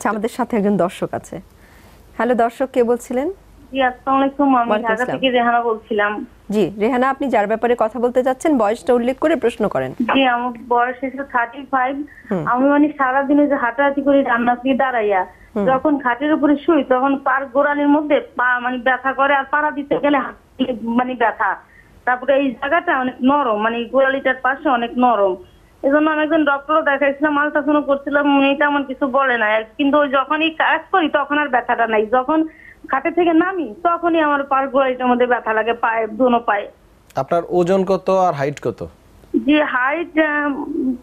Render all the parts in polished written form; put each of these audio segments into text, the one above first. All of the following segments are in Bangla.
আচ্ছা, আমাদের সাথে একজন দর্শক আছে। হ্যালো দর্শক, কে বলছিলেন? জি, আসসালামু আলাইকুম। আমি ঢাকা থেকে রেহানা বলছিলাম। জি রেহানা, আপনি যার ব্যাপারে কথা বলতে যাচ্ছেন বয়সটা উল্লেখ করে প্রশ্ন করেন। জি, আমার বয়স হচ্ছে 35। আমি মানে সারাদিনে যে হাঁটাহাঁটি করি রান্না থেকে দাঁড়াইয়া, যখন খাটের উপরে শুই তখন পার গোড়ালির মধ্যে পা মানে ব্যথা করে, আর পাড়া দিতে গেলে মানে ব্যথা। তারপরে এই জায়গাটা অনেক নরম, মানে গোড়ালিটার পাশে অনেক নরম। এজন্য আমি একজন ডক্টরও দেখাইছিলাম, আলট্রাসাউন্ড করছিলাম, এটা আমার কিছু বলে না। কিন্তু যখনই কাজ করি তখন আর ব্যথাটা নাই। যখন খাটে থেকে নামি তখনই আমার পার গোড়ালিটার মধ্যে ব্যথা লাগে, পায়ে, দুনো পায়ে। আপনার ওজন কত আর হাইট কত? জি, হাইট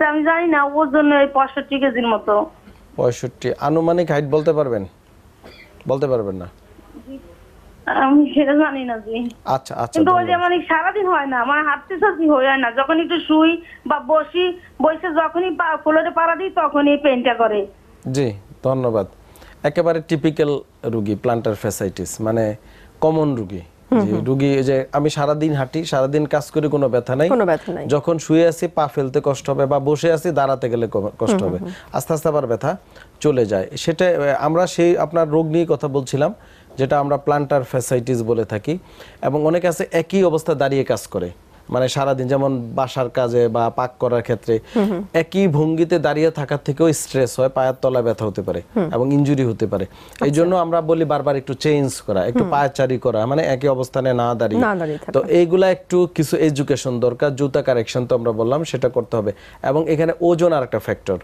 আমি জানি না, ওজন 65 কেজির মতো। 65। আনুমানিক হাইট বলতে পারবেন? বলতে পারবেন না? আমি সেটা জানি না জি। আচ্ছা আচ্ছা, কিন্তু ওই যে মানে সারাদিন হয় না, মানে হাঁটতে চাচ্ছি হয়ে না। যখন একটু শুই বা বসি, বসে যখনই ফ্লোরে পাড়া দিই তখনই পেইনটা করে। জি, ধন্যবাদ। একেবারে টিপিক্যাল রোগী প্ল্যান্টার ফ্যাসাইটিস, মানে কমন রোগী। যে রোগী যে আমি সারাদিন হাঁটি, সারাদিন কাজ করি, কোনো ব্যথা নাই, যখন শুয়ে আছি পা ফেলতে কষ্ট হবে, বা বসে আছি দাঁড়াতে গেলে কষ্ট হবে, আস্তে আস্তে আবার ব্যথা চলে যায়। সেটা আমরা সেই আপনার রোগ নিয়ে কথা বলছিলাম, যেটা আমরা প্ল্যান্টার ফ্যাসাইটিস বলে থাকি। এবং অনেকে আছে একই অবস্থা দাঁড়িয়ে কাজ করে, মানে সারাদিন, যেমন বাসার কাজে বা পাক করার ক্ষেত্রে একই ভঙ্গিতে দাঁড়িয়ে থাকার থেকেও স্ট্রেস হয়, পায়ের তলায় ব্যথা হতে পারে এবং ইনজুরি হতে পারে। এই জন্য আমরা বলি বারবার একটু চেঞ্জ করা, একটু পায়চারি করা, মানে একই অবস্থানে না দাঁড়িয়ে। তো এইগুলা একটু কিছু এডুকেশন দরকার, জুতা কারেকশন তো আমরা বললাম, সেটা করতে হবে। এবং এখানে ওজন আর একটা ফ্যাক্টর,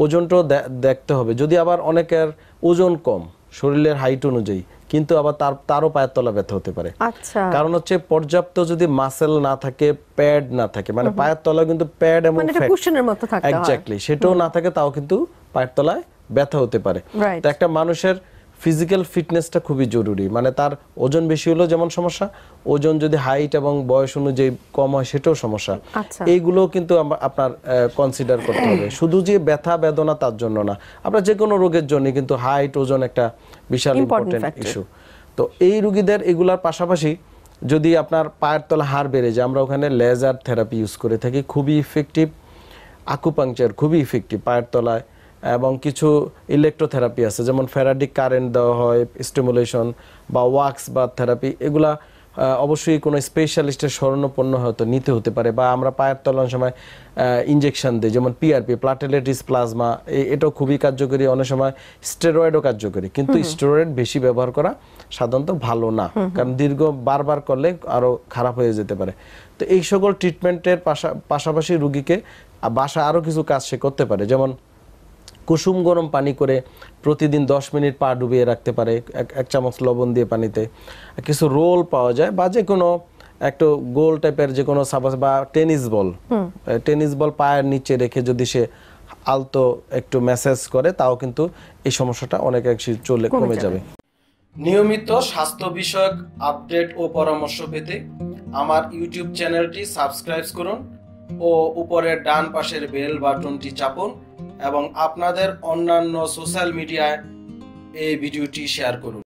ওজনটাও দেখতে হবে। যদি আবার অনেকের ওজন কম, শরীরের হাইট অনুযায়ী, কিন্তু আবার তারও পায়ের তলা ব্যথা হতে পারে। কারণ হচ্ছে পর্যাপ্ত যদি মাসেল না থাকে, প্যাড না থাকে, মানে পায়ের তলা কিন্তু প্যাড এবং এক্স্যাক্টলি সেটাও না থাকে, তাও কিন্তু পায়ের তলায় ব্যথা হতে পারে। তো একটা মানুষের ফিজিক্যাল ফিটনেসটা খুবই জরুরি। মানে তার ওজন বেশি হলেও যেমন সমস্যা, ওজন যদি হাইট এবং বয়স অনুযায়ী কম হয় সেটাও সমস্যা। এইগুলো কিন্তু আপনার কনসিডার করতে হবে। শুধু যে ব্যথা বেদনা তার জন্য না, আপনার যে কোনো রোগের জন্য কিন্তু হাইট ওজন একটা বিশাল ইম্পর্টেন্ট ইস্যু। তো এই রোগীদের এগুলার পাশাপাশি যদি আপনার পায়ের তলা হাড় বেড়ে যায়, আমরা ওখানে লেজার থেরাপি ইউজ করে থাকি, খুবই ইফেক্টিভ। আকুপাংচার খুবই ইফেক্টিভ পায়ের তলায়, এবং কিছু ইলেকট্রোথেরাপি আছে, যেমন ফেরাডিক কারেন্ট দেওয়া হয়, স্টিমুলেশন বা ওয়াক্স বা থেরাপি। এগুলা অবশ্যই কোনো স্পেশালিস্টের শরণাপন্ন হয়তো নিতে হতে পারে। বা আমরা পায়ের তলার সময় ইনজেকশন দিই, যেমন পিআরপি, প্লাটেলেটিস প্লাজমা, এটাও খুবই কার্যকরী। অনেক সময় স্টেরয়েডও কার্যকরী, কিন্তু স্টেরয়েড বেশি ব্যবহার করা সাধারণত ভালো না, কারণ বারবার করলে আরও খারাপ হয়ে যেতে পারে। তো এই সকল ট্রিটমেন্টের পাশাপাশি রুগীকে বাসা আরও কিছু কাজ সে করতে পারে, যেমন কুসুম গরম পানি করে প্রতিদিন 10 মিনিট পা ডুবিয়ে রাখতে পারে, এক চামচ লবণ দিয়ে পানিতে। কিছু রোল পাওয়া যায়, বা যে কোনো একটু গোল টাইপের যে কোনো সাবাস বা টেনিস বল পায়ের নিচে রেখে যদি সে আলতো একটু ম্যাসাজ করে, তাও কিন্তু এই সমস্যাটা অনেকাংশে কমে যাবে। নিয়মিত স্বাস্থ্য বিষয়ক আপডেট ও পরামর্শ পেতে আমার ইউটিউব চ্যানেলটি সাবস্ক্রাইব করুন ও উপরের ডান পাশের বেল বাটনটি চাপুন, এবং আপনাদের অন্যান্য সোশ্যাল মিডিয়ায় এই ভিডিওটি শেয়ার করুন।